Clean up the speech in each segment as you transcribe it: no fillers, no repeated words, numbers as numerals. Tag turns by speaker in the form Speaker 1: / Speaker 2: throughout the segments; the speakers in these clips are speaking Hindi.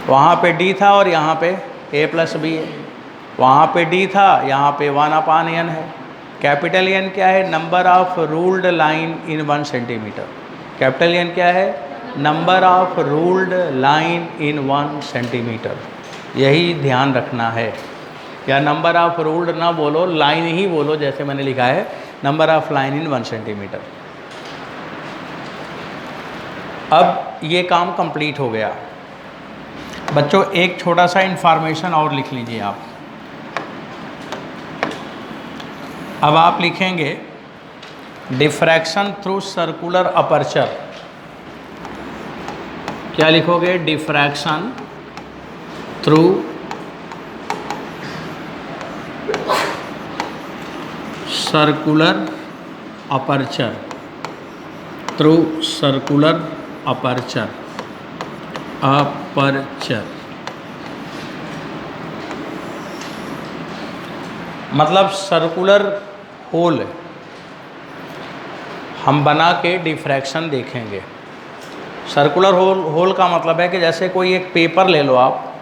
Speaker 1: वहाँ पे डी था और यहाँ पे ए प्लस बी है। वहाँ पे डी था, यहाँ पे 1/n है। कैपिटल एन क्या है? Number of ruled line in 1 centimetre. Capital N क्या है? Number of ruled line in 1 centimetre. यही ध्यान रखना है, या नंबर ऑफ रूल्ड ना बोलो, लाइन ही बोलो, जैसे मैंने लिखा है number of line in 1 centimetre. अब ये काम कंप्लीट हो गया। बच्चों एक छोटा सा इंफॉर्मेशन और लिख लीजिए आप। अब आप लिखेंगे डिफ्रैक्शन थ्रू सर्कुलर अपर्चर। क्या लिखोगे? Diffraction through circular aperture, through circular aperture, aperture मतलब सर्कुलर होल हम बना के डिफ्रैक्शन देखेंगे। सर्कुलर होल का मतलब है कि जैसे कोई एक पेपर ले लो आप,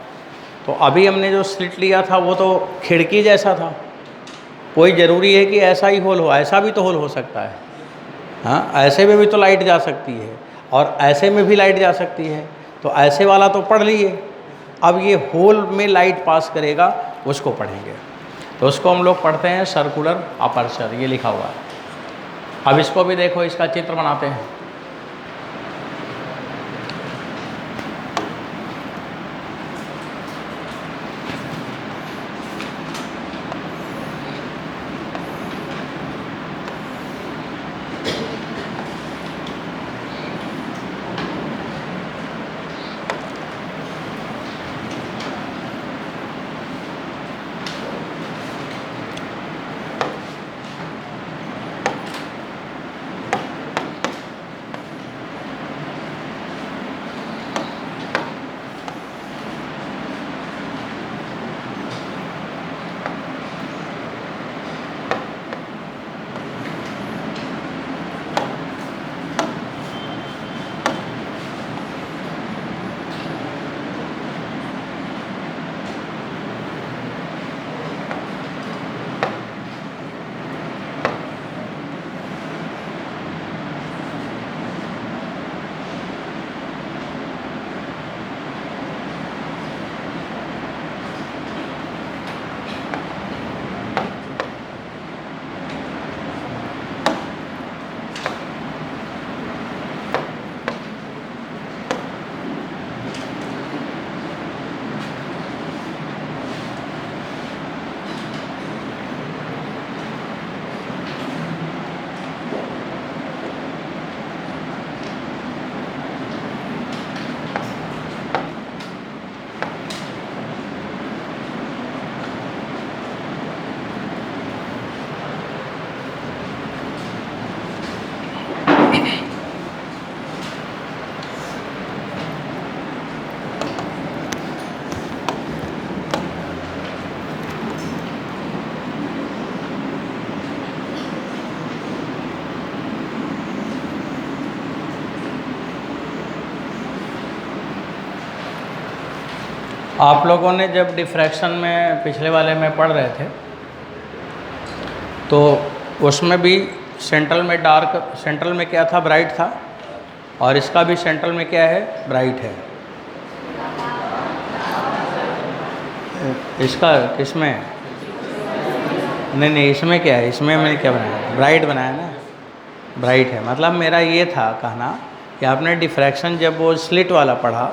Speaker 1: तो अभी हमने जो स्लिट लिया था वो तो खिड़की जैसा था, कोई ज़रूरी है कि ऐसा ही होल हो? ऐसा भी तो होल हो सकता है। हाँ, ऐसे में भी तो लाइट जा सकती है और ऐसे में भी लाइट जा सकती है, तो ऐसे वाला तो पढ़ लिए। अब ये होल में लाइट पास करेगा, उसको पढ़ेंगे। तो उसको हम लोग पढ़ते हैं सर्कुलर अपर्चर, ये लिखा हुआ है। अब इसको भी देखो, इसका चित्र बनाते हैं। आप लोगों ने जब डिफ्रैक्शन में पिछले वाले में पढ़ रहे थे, तो उसमें भी सेंट्रल में डार्क, सेंट्रल में क्या था? ब्राइट था, और इसका भी सेंट्रल में क्या है? ब्राइट है। इसका किसमें? नहीं, इसमें क्या है? इसमें मैंने क्या बनाया? ब्राइट बनाया ना, ब्राइट है। मतलब मेरा ये था कहना कि आपने डिफ्रैक्शन जब वो स्लिट वाला पढ़ा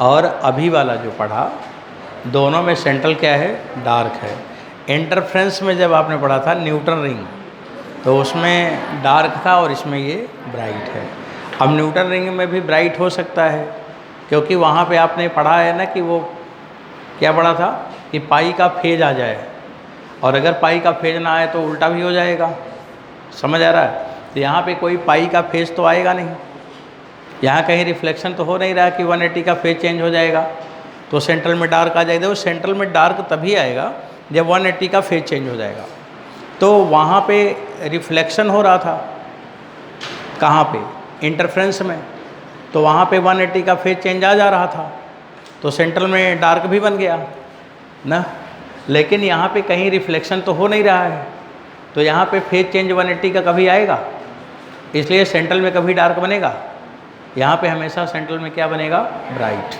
Speaker 1: और अभी वाला जो पढ़ा, दोनों में सेंट्रल क्या है? डार्क है। इंटरफ्रेंस में जब आपने पढ़ा था न्यूटन रिंग, तो उसमें डार्क था और इसमें ये ब्राइट है। अब न्यूटन रिंग में भी ब्राइट हो सकता है, क्योंकि वहाँ पे आपने पढ़ा है ना कि वो क्या पढ़ा था कि पाई का फेज आ जाए, और अगर पाई का फेज ना आए तो उल्टा भी हो जाएगा। समझ आ रहा है? तो यहाँ पे कोई पाई का फेज तो आएगा नहीं, यहाँ कहीं रिफ्लेक्शन तो हो नहीं रहा कि 180 का फेज चेंज हो जाएगा तो सेंट्रल में डार्क आ जाएगा। वो सेंट्रल में डार्क तभी आएगा जब 180 का फेज चेंज हो जाएगा। तो वहाँ पे रिफ्लेक्शन हो रहा था, कहाँ पे? इंटरफ्रेंस में। तो वहाँ पे 180 का फेज चेंज आ जा रहा था, तो सेंट्रल में डार्क भी बन गया ना, लेकिन यहाँ पे कहीं रिफ्लेक्शन तो हो नहीं रहा है, तो यहाँ पे फेज चेंज 180 का कभी आएगा, इसलिए सेंट्रल में कभी डार्क बनेगा, यहाँ पे हमेशा सेंट्रल में क्या बनेगा, ब्राइट।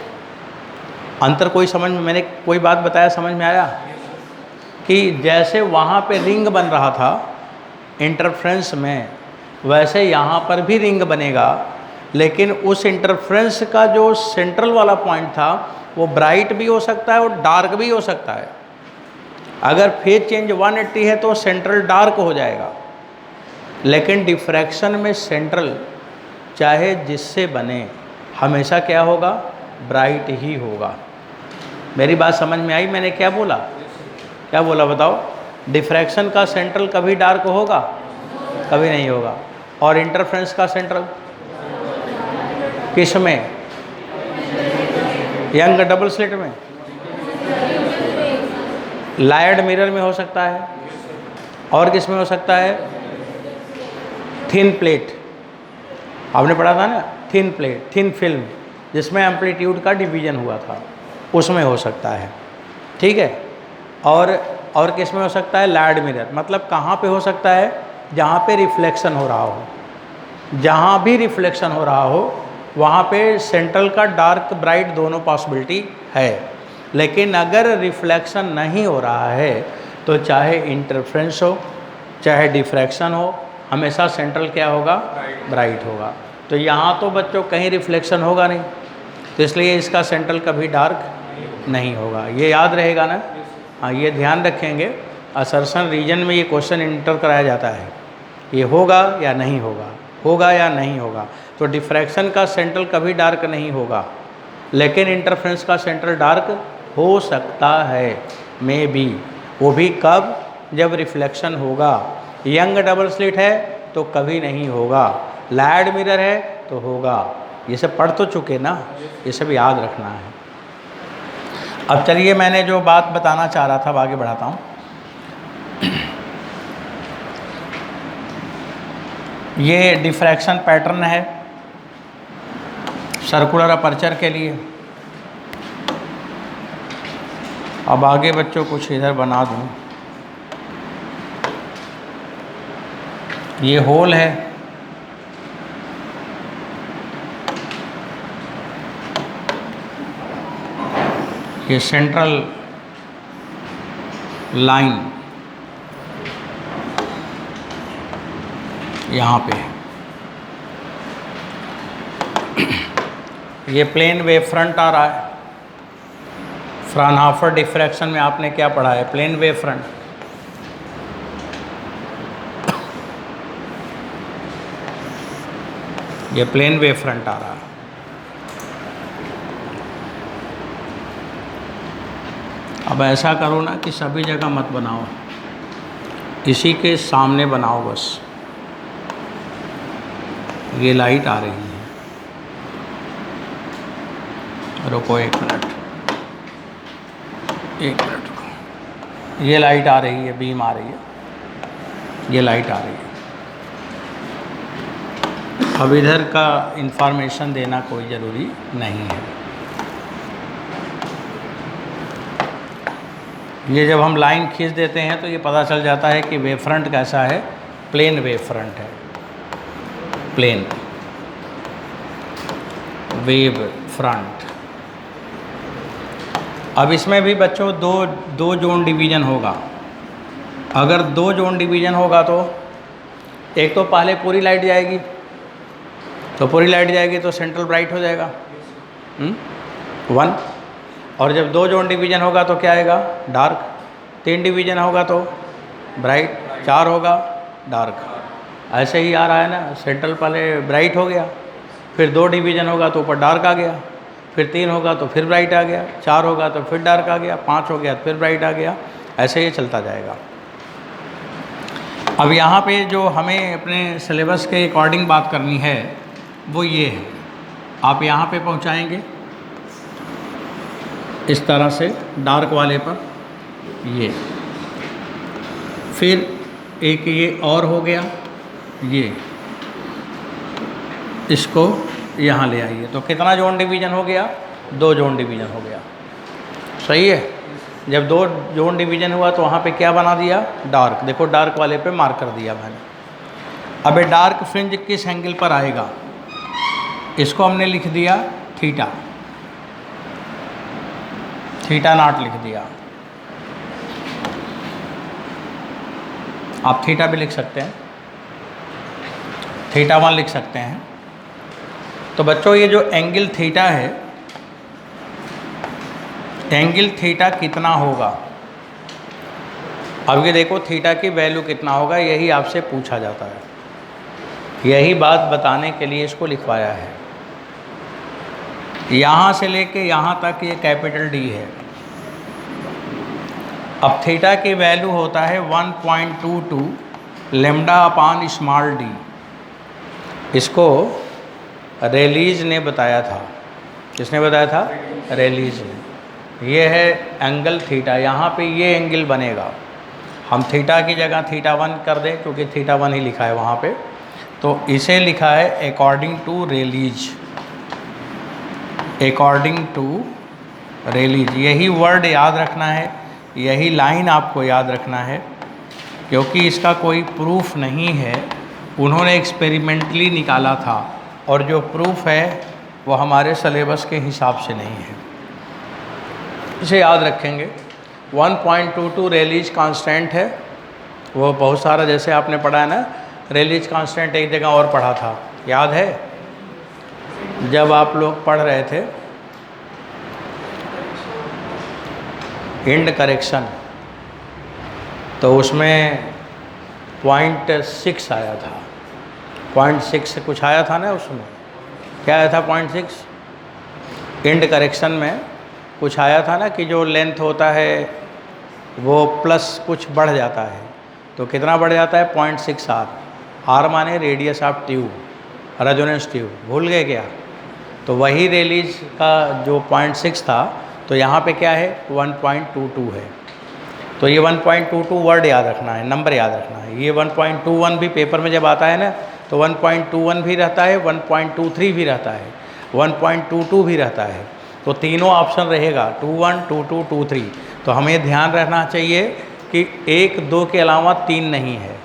Speaker 1: अंतर कोई समझ में, मैंने कोई बात बताया समझ में आया कि जैसे वहाँ पे रिंग बन रहा था इंटरफ्रेंस में, वैसे यहाँ पर भी रिंग बनेगा, लेकिन उस इंटरफ्रेंस का जो सेंट्रल वाला पॉइंट था वो ब्राइट भी हो सकता है और डार्क भी हो सकता है। अगर फेज चेंज 180 है तो सेंट्रल डार्क हो जाएगा, लेकिन डिफ्रैक्शन में सेंट्रल चाहे जिससे बने हमेशा क्या होगा, ब्राइट ही होगा। मेरी बात समझ में आई? मैंने क्या बोला, क्या बोला बताओ? डिफ्रैक्शन का सेंट्रल कभी डार्क होगा, कभी नहीं होगा, और इंटरफ्रेंस का सेंट्रल किस में, यंग डबल स्लिट में, लायर्ड मिरर में हो सकता है, और किस में हो सकता है, थिन प्लेट, आपने पढ़ा था ना, थिन प्लेट, थिन फिल्म जिसमें एम्पलीट्यूड का डिवीजन हुआ था, उसमें हो सकता है, ठीक है। और किस में हो सकता है, लायर्ड मिरर, मतलब कहाँ पे हो सकता है, जहाँ पे रिफ्लेक्शन हो रहा हो, जहाँ भी रिफ्लेक्शन हो रहा हो वहाँ पे सेंट्रल का डार्क ब्राइट दोनों पॉसिबिलिटी है। लेकिन अगर रिफ्लेक्शन नहीं हो रहा है तो चाहे इंटरफ्रेंस हो चाहे डिफ्रैक्शन हो, हमेशा सेंट्रल क्या होगा, ब्राइट होगा। तो यहाँ तो बच्चों कहीं रिफ्लेक्शन होगा नहीं, तो इसलिए इसका सेंट्रल कभी डार्क नहीं होगा, ये याद रहेगा ना। हाँ, ये ध्यान रखेंगे, असर्शन रीजन में ये क्वेश्चन इंटर कराया जाता है, ये होगा या नहीं होगा, होगा या नहीं होगा। तो डिफ्रैक्शन का सेंट्रल कभी डार्क नहीं होगा, लेकिन इंटरफ्रेंस का सेंट्रल डार्क हो सकता है, मे बी, वो भी कब, जब रिफ्लेक्शन होगा। यंग डबल स्लिट है तो कभी नहीं होगा, लायर्ड मिरर है तो होगा। ये सब पढ़ तो चुके ना, ये सब याद रखना है। अब चलिए, मैंने जो बात बताना चाह रहा था आगे बढ़ाता हूँ। ये डिफ्रैक्शन पैटर्न है सर्कुलर अपर्चर के लिए। अब आगे बच्चों कुछ इधर बना दूँ, ये होल है, ये सेंट्रल लाइन यहाँ पे, ये प्लेन वेव फ्रंट आ रहा है। फ्राउनहोफर डिफ्रैक्शन में आपने क्या पढ़ा है, प्लेन वेव फ्रंट। ये प्लेन वेव फ्रंट आ रहा है। अब ऐसा करो ना कि सभी जगह मत बनाओ, इसी के सामने बनाओ बस। ये लाइट आ रही है, रुको एक मिनट, रुको, ये लाइट आ रही है, बीम आ रही है, ये लाइट आ रही है। अब इधर का इंफॉर्मेशन देना कोई ज़रूरी नहीं है। ये जब हम लाइन खींच देते हैं तो ये पता चल जाता है कि वेव फ्रंट कैसा है, प्लेन वेव फ्रंट है, प्लेन वेव फ्रंट। अब इसमें भी बच्चों दो जोन डिवीज़न होगा। अगर दो जोन डिवीज़न होगा तो एक तो पहले पूरी लाइट जाएगी, तो पूरी लाइट जाएगी तो सेंट्रल ब्राइट हो जाएगा 1। और जब दो जोन डिवीज़न होगा तो क्या आएगा, डार्क। 3 डिवीज़न होगा तो ब्राइट, 4 होगा डार्क। ऐसे ही आ रहा है ना, सेंट्रल पहले ब्राइट हो गया, फिर 2 डिवीज़न होगा तो ऊपर डार्क आ गया, फिर 3 होगा तो फिर ब्राइट आ गया, 4 होगा तो फिर डार्क आ गया, 5 हो गया तो फिर ब्राइट आ गया, ऐसे ही चलता जाएगा। अब यहाँ पे जो हमें अपने सिलेबस के अकॉर्डिंग बात करनी है वो ये है, आप यहाँ पे पहुँचाएंगे इस तरह से डार्क वाले पर, ये फिर एक ये और हो गया, ये इसको यहाँ ले आइए, तो कितना जोन डिवीज़न हो गया, 2 जोन डिवीज़न हो गया। सही है। जब 2 जोन डिवीज़न हुआ तो वहाँ पे क्या बना दिया, डार्क। देखो डार्क वाले पे मार्क कर दिया मैंने। अब ये डार्क फ्रिंज किस एंगल पर आएगा, इसको हमने लिख दिया थीटा, थीटा नॉट लिख दिया। आप थीटा भी लिख सकते हैं, थीटा 1 लिख सकते हैं। तो बच्चों ये जो एंगल थीटा है, एंगल थीटा कितना होगा, अब ये देखो थीटा की वैल्यू कितना होगा, यही आपसे पूछा जाता है। यही बात बताने के लिए इसको लिखवाया है। यहाँ से लेके यहाँ तक ये कैपिटल डी है। अब थीटा की वैल्यू होता है 1.22 लेम्डा अपान स्मॉल डी। इसको रेलीज ने बताया था। किसने बताया था, रेलीज ने। ये है एंगल थीटा, यहाँ पे ये एंगल बनेगा। हम थीटा की जगह थीटा 1 कर दें क्योंकि थीटा 1 ही लिखा है वहाँ पे, तो इसे लिखा है according to rallies, according to rallies. यही वर्ड याद रखना है, यही लाइन आपको याद रखना है, क्योंकि इसका कोई प्रूफ नहीं है, उन्होंने एक्सपेरिमेंटली निकाला था और जो प्रूफ है वो हमारे सिलेबस के हिसाब से नहीं है। इसे याद रखेंगे। 1.22 रेलीज कांस्टेंट है, वो बहुत सारा, जैसे आपने पढ़ा है ना, रेलीज कांस्टेंट एक जगह और पढ़ा था, याद है जब आप लोग पढ़ रहे थे इंड करेक्शन, तो उसमें 0.6 आया था, 0.6 से कुछ आया था ना, उसमें क्या आया था 0.6 इंड करेक्शन में कुछ आया था ना कि जो लेंथ होता है वो प्लस कुछ बढ़ जाता है, तो कितना बढ़ जाता है 0.6 आर। आर माने radius of tube, resonance tube, भूल गए क्या? तो वही रेलीज का जो 0.6 था, तो यहाँ पे क्या है 1.22 है। तो ये 1.22 वर्ड याद रखना है, नंबर याद रखना है। ये 1.21 भी पेपर में जब आता है ना, तो 1.21 भी रहता है, 1.23 भी रहता है, 1.22 भी रहता है। तो तीनों ऑप्शन रहेगा, 21, 22, 23। तो हमें ध्यान रखना चाहिए कि 1, 2 के अलावा 3 नहीं है,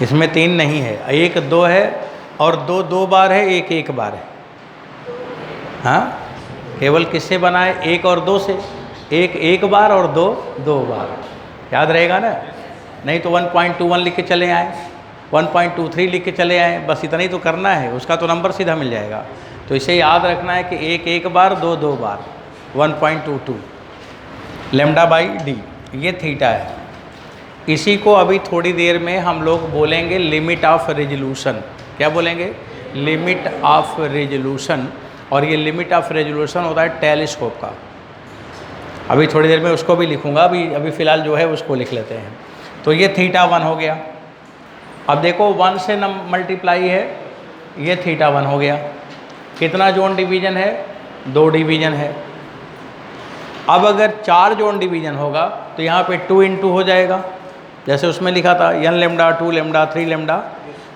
Speaker 1: इसमें 3 नहीं है, 1, 2 है और 2 2 बार है, 1 1 बार है। हाँ, केवल किससे बना है, 1 और 2 से, 1 1 बार और 2 2 बार। याद रहेगा ना? नहीं तो 1.21 लिख के चले आए, 1.23 लिख के चले आए, बस इतना ही तो करना है, उसका तो नंबर सीधा मिल जाएगा। तो इसे याद रखना है कि 1 1 बार 2 2 बार, 1.22 लेम्डा बाई डी, ये थीटा है। इसी को अभी थोड़ी देर में हम लोग बोलेंगे लिमिट ऑफ रेजोल्यूशन। क्या बोलेंगे? Limit of resolution. और ये लिमिट ऑफ रेजोल्यूशन होता है टेलीस्कोप का। अभी थोड़ी देर में उसको भी लिखूंगा, अभी फ़िलहाल जो है उसको लिख लेते हैं। तो ये थीटा 1 हो गया। अब देखो 1 से मल्टीप्लाई है, ये थीटा 1 हो गया। कितना जोन डिवीज़न है? 2 डिवीज़न है। अब अगर 4 जोन डिवीज़न होगा तो यहाँ पे 2 × हो जाएगा, जैसे उसमें लिखा था n लेम्डा 2 लेम्डा 3 लेम्डा।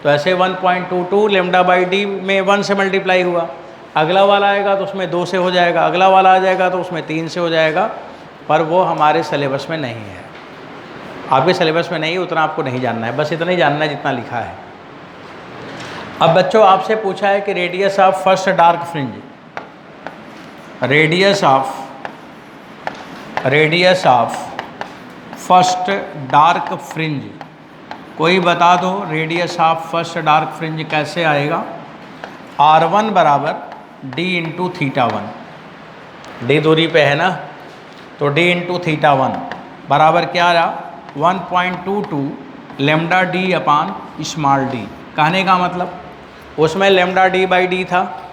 Speaker 1: तो ऐसे 1.22 लेम्डा बाई डी में 1 से मल्टीप्लाई हुआ, अगला वाला आएगा तो उसमें 2 से हो जाएगा, अगला वाला आ जाएगा तो उसमें 3 से हो जाएगा। पर वो हमारे सिलेबस में नहीं है, आपके सिलेबस में नहीं, उतना आपको नहीं जानना है, बस इतना ही जानना है जितना लिखा है। अब बच्चों आपसे पूछा है कि radius of first dark fringe, radius of first dark fringe, कोई बता दो radius of first dark fringe कैसे आएगा? R1 बराबर d × θ1, d दूरी पे है ना, तो d × θ1 बराबर क्या रहा? 1.22 लेम्डा डी अपान स्मॉल डी। कहने का मतलब उसमें लेम्डा डी बाई डी था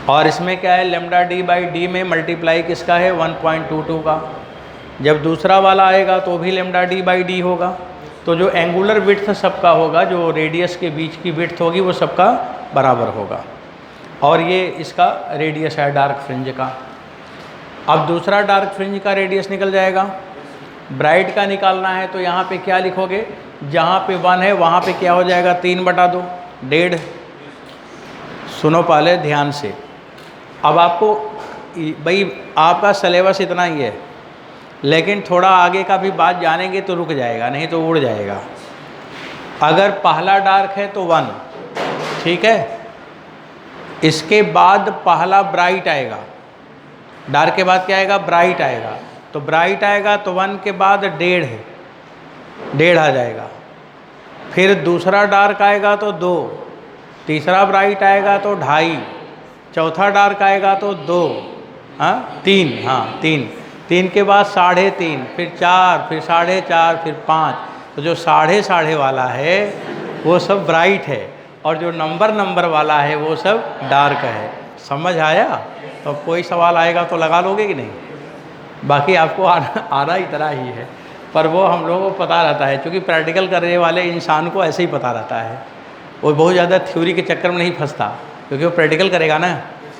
Speaker 1: और इसमें क्या है, लेम्डा डी बाई डी में मल्टीप्लाई किसका है? 1.22 का। जब दूसरा वाला आएगा तो भी लेम्डा डी बाई डी होगा। तो जो एंगुलर विड्थ सबका होगा, जो रेडियस के बीच की विड्थ होगी, वो सबका बराबर होगा। और ये इसका रेडियस है डार्क फ्रिंज का। अब दूसरा डार्क फ्रिंज का रेडियस निकल जाएगा, ब्राइट का निकालना है तो यहाँ पे क्या लिखोगे? जहाँ पे 1 है वहाँ पे क्या हो जाएगा? 3/2, 1.5। सुनो पहले ध्यान से, अब आपको भाई आपका सिलेबस इतना ही है, लेकिन थोड़ा आगे का भी बात जानेंगे तो रुक जाएगा, नहीं तो उड़ जाएगा। अगर पहला डार्क है तो 1, ठीक है। इसके बाद पहला ब्राइट आएगा, डार्क के बाद क्या आएगा, ब्राइट आएगा। तो ब्राइट आएगा तो 1 के बाद 1.5 है, 1.5 आ जाएगा। फिर दूसरा डार्क आएगा तो 2, तीसरा ब्राइट आएगा तो 2.5, चौथा डार्क आएगा तो 2, हाँ 3, हाँ 3 के बाद 3.5, फिर 4, फिर 4.5, फिर 5। तो जो 4.5 वाला है वो सब ब्राइट है, और जो नंबर वाला है वो सब डार्क है। समझ आया? तो कोई सवाल आएगा तो लगा लोगे कि नहीं? बाकी आपको आना इतना ही है, पर वो हम लोगों को पता रहता है, क्योंकि प्रैक्टिकल करने वाले इंसान को ऐसे ही पता रहता है। वो बहुत ज़्यादा थ्योरी के चक्कर में नहीं फंसता, क्योंकि वो प्रैक्टिकल करेगा ना,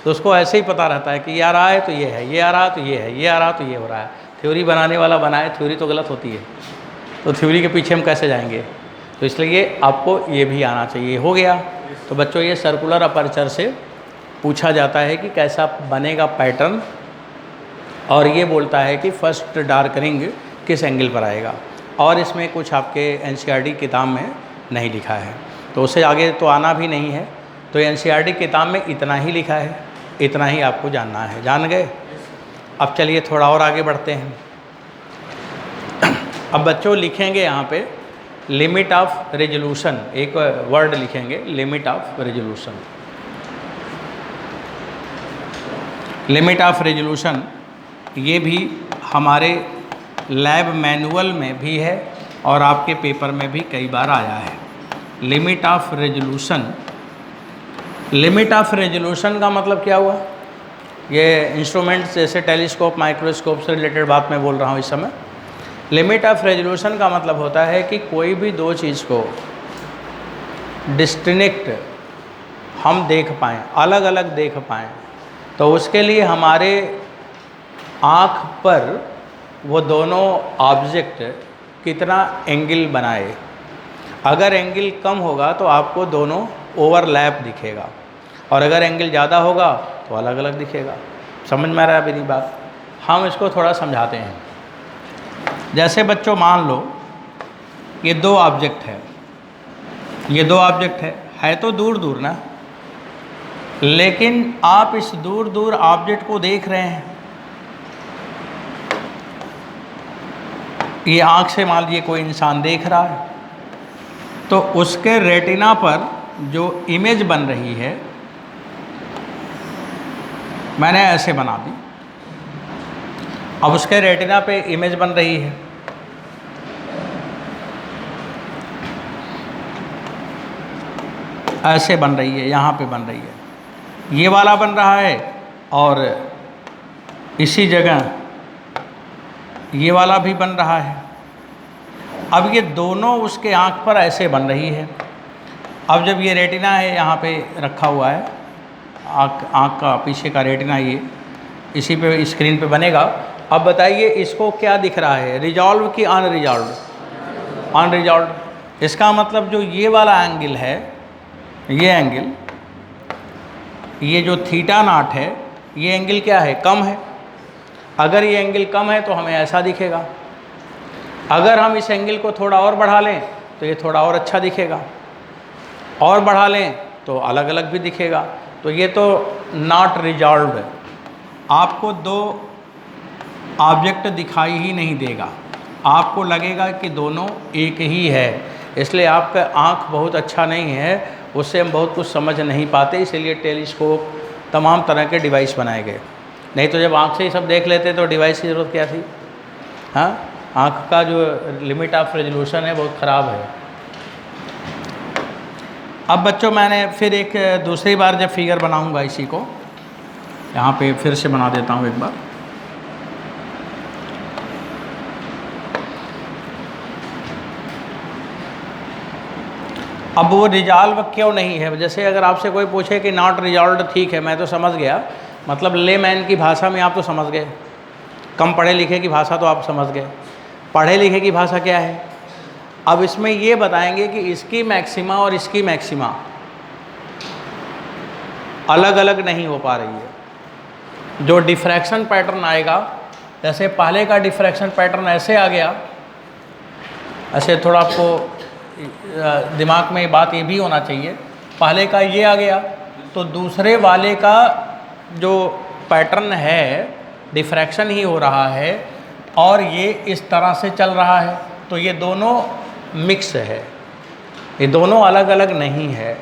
Speaker 1: तो उसको ऐसे ही पता रहता है कि ये आ रहा है तो ये है, ये आ रहा तो ये है, ये आ रहा तो ये हो रहा है। थ्योरी बनाने वाला बनाए, थ्योरी तो गलत होती है, तो थ्योरी के पीछे हम कैसे जाएंगे? तो इसलिए आपको ये भी आना चाहिए। हो गया? तो बच्चों ये सर्कुलर अपर्चर से पूछा जाता है कि कैसा बनेगा पैटर्न, और ये बोलता है कि फर्स्ट डार्क रिंग किस एंगल पर आएगा, और इसमें कुछ आपके एनसीईआरटी किताब में नहीं लिखा है, तो उससे आगे तो आना भी नहीं है। तो एनसीईआरटी किताब में इतना ही लिखा है, इतना ही आपको जानना है। जान गए? अब चलिए थोड़ा और आगे बढ़ते हैं। अब बच्चों लिखेंगे यहाँ पे लिमिट ऑफ रेजोल्यूशन, एक वर्ड लिखेंगे, limit of resolution. Limit of resolution ये भी हमारे लैब मैनुअल में भी है और आपके पेपर में भी कई बार आया है। Limit of resolution, limit of resolution का मतलब क्या हुआ? ये इंस्ट्रूमेंट्स जैसे टेलीस्कोप, माइक्रोस्कोप से रिलेटेड बात मैं बोल रहा हूँ इस समय। लिमिट ऑफ रेजोल्यूशन का मतलब होता है कि कोई भी दो चीज़ को डिस्टिंक्ट हम देख पाएँ, अलग अलग देख पाएँ, तो उसके लिए हमारे आँख पर वो दोनों ऑब्जेक्ट कितना एंगल बनाए। अगर एंगल कम होगा तो आपको दोनों ओवरलैप दिखेगा, और अगर एंगल ज़्यादा होगा तो अलग अलग दिखेगा। समझ में आ रहा है मेरी बात? हम इसको थोड़ा समझाते हैं। जैसे बच्चों मान लो ये दो ऑब्जेक्ट है, ये दो ऑब्जेक्ट है तो दूर दूर ना, लेकिन आप इस दूर दूर ऑब्जेक्ट को देख रहे हैं। ये आँख से मान लीजिए कोई इंसान देख रहा है, तो उसके रेटिना पर जो इमेज बन रही है, मैंने ऐसे बना दी। अब उसके रेटिना पे इमेज बन रही है, ऐसे बन रही है, यहाँ पे बन रही है, ये वाला बन रहा है, और इसी जगह ये वाला भी बन रहा है। अब ये दोनों उसके आँख पर ऐसे बन रही है। अब जब ये रेटिना है यहाँ पे रखा हुआ है, आँख का पीछे का रेटिना, ये इसी पे स्क्रीन पे बनेगा। अब बताइए इसको क्या दिख रहा है, रिजॉल्व कि अनरिजॉल्व? अनरिजॉल्व। इसका मतलब जो ये वाला एंगल है, ये एंगल, ये जो थीटा नॉट है, ये एंगल क्या है? कम है। अगर ये एंगल कम है तो हमें ऐसा दिखेगा। अगर हम इस एंगल को थोड़ा और बढ़ा लें तो ये थोड़ा और अच्छा दिखेगा, और बढ़ा लें तो अलग अलग भी दिखेगा। तो ये तो नॉट रिजॉल्व्ड है, आपको दो ऑब्जेक्ट दिखाई ही नहीं देगा, आपको लगेगा कि दोनों एक ही है। इसलिए आपका आँख बहुत अच्छा नहीं है, उससे हम बहुत कुछ समझ नहीं पाते, इसलिए टेलीस्कोप, तमाम तरह के डिवाइस बनाए गए। नहीं तो जब आँख से ही सब देख लेते तो डिवाइस की ज़रूरत क्या थी? हाँ, आँख का जो लिमिट ऑफ रेजोल्यूशन है बहुत ख़राब है। अब बच्चों मैंने फिर एक दूसरी बार जब फिगर बनाऊंगा इसी को, यहाँ पे फिर से बना देता हूँ एक बार। अब वो रिजॉल्व क्यों नहीं है? जैसे अगर आपसे कोई पूछे कि नॉट रिजॉल्व्ड, ठीक है मैं तो समझ गया, मतलब लेमैन की भाषा में आप तो समझ गए, कम पढ़े लिखे की भाषा तो आप समझ गए। पढ़े लिखे की भाषा क्या है? अब इसमें ये बताएंगे कि इसकी मैक्सिमा और इसकी मैक्सिमा अलग अलग नहीं हो पा रही है। जो डिफ्रैक्शन पैटर्न आएगा, जैसे पहले का डिफ्रैक्शन पैटर्न ऐसे आ गया, ऐसे थोड़ा आपको दिमाग में बात ये भी होना चाहिए, पहले का ये आ गया तो दूसरे वाले का जो पैटर्न है डिफ्रैक्शन ही हो रहा है और ये इस तरह से चल रहा है, तो ये दोनों मिक्स है, ये दोनों अलग अलग नहीं है।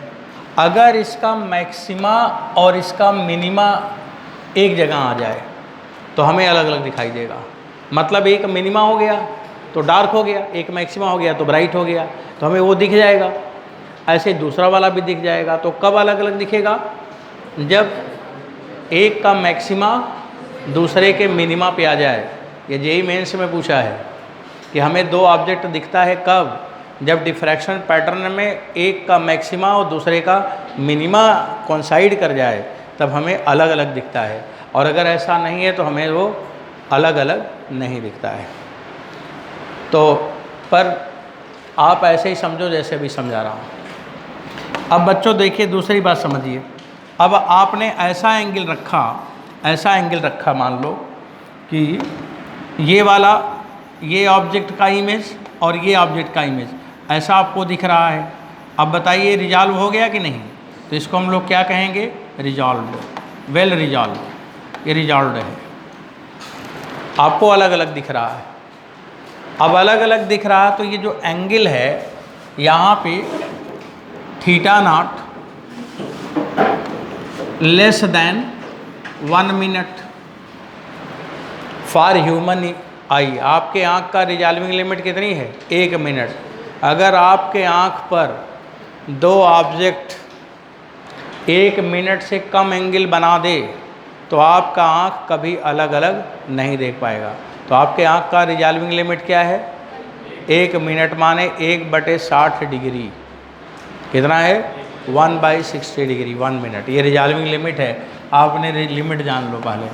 Speaker 1: अगर इसका मैक्सिमा और इसका मिनिमा एक जगह आ जाए तो हमें अलग अलग दिखाई देगा। मतलब एक मिनिमा हो गया तो डार्क हो गया, एक मैक्सिमा हो गया तो ब्राइट हो गया, तो हमें वो दिख जाएगा। ऐसे दूसरा वाला भी दिख जाएगा। तो कब अलग अलग दिखेगा? जब एक का मैक्सिमा दूसरे के मिनिमा पे आ जाए। ये जेईई मेंस में पूछा है कि हमें दो ऑब्जेक्ट दिखता है कब? जब डिफ्रैक्शन पैटर्न में एक का मैक्सिमा और दूसरे का मिनिमा कोइंसाइड कर जाए तब हमें अलग अलग दिखता है, और अगर ऐसा नहीं है तो हमें वो अलग अलग नहीं दिखता है। तो पर आप ऐसे ही समझो जैसे भी समझा रहा हूँ। अब बच्चों देखिए दूसरी बात समझिए। अब आपने ऐसा एंगल रखा, मान लो कि ये वाला, ये ऑब्जेक्ट का इमेज और ये ऑब्जेक्ट का इमेज ऐसा आपको दिख रहा है। अब बताइए रिजॉल्व हो गया कि नहीं? तो इसको हम लोग क्या कहेंगे? Resolve, well resolve. ये रिजॉल्व है, आपको अलग अलग दिख रहा है। अब अलग अलग दिख रहा है तो ये जो एंगल है यहाँ पे theta naught less than 1 minute for human आई। आपके आँख का रिजॉल्विंग लिमिट कितनी है? 1 मिनट। अगर आपके आँख पर दो ऑब्जेक्ट 1 मिनट से कम एंगल बना दे तो आपका आँख कभी अलग अलग नहीं देख पाएगा। तो आपके आँख का रिजॉल्विंग लिमिट क्या है? 1 मिनट, माने 1/60 डिग्री। कितना है? 1/60 डिग्री, 1 मिनट। ये रिजॉल्विंग लिमिट है। आपने लिमिट जान लो पहले।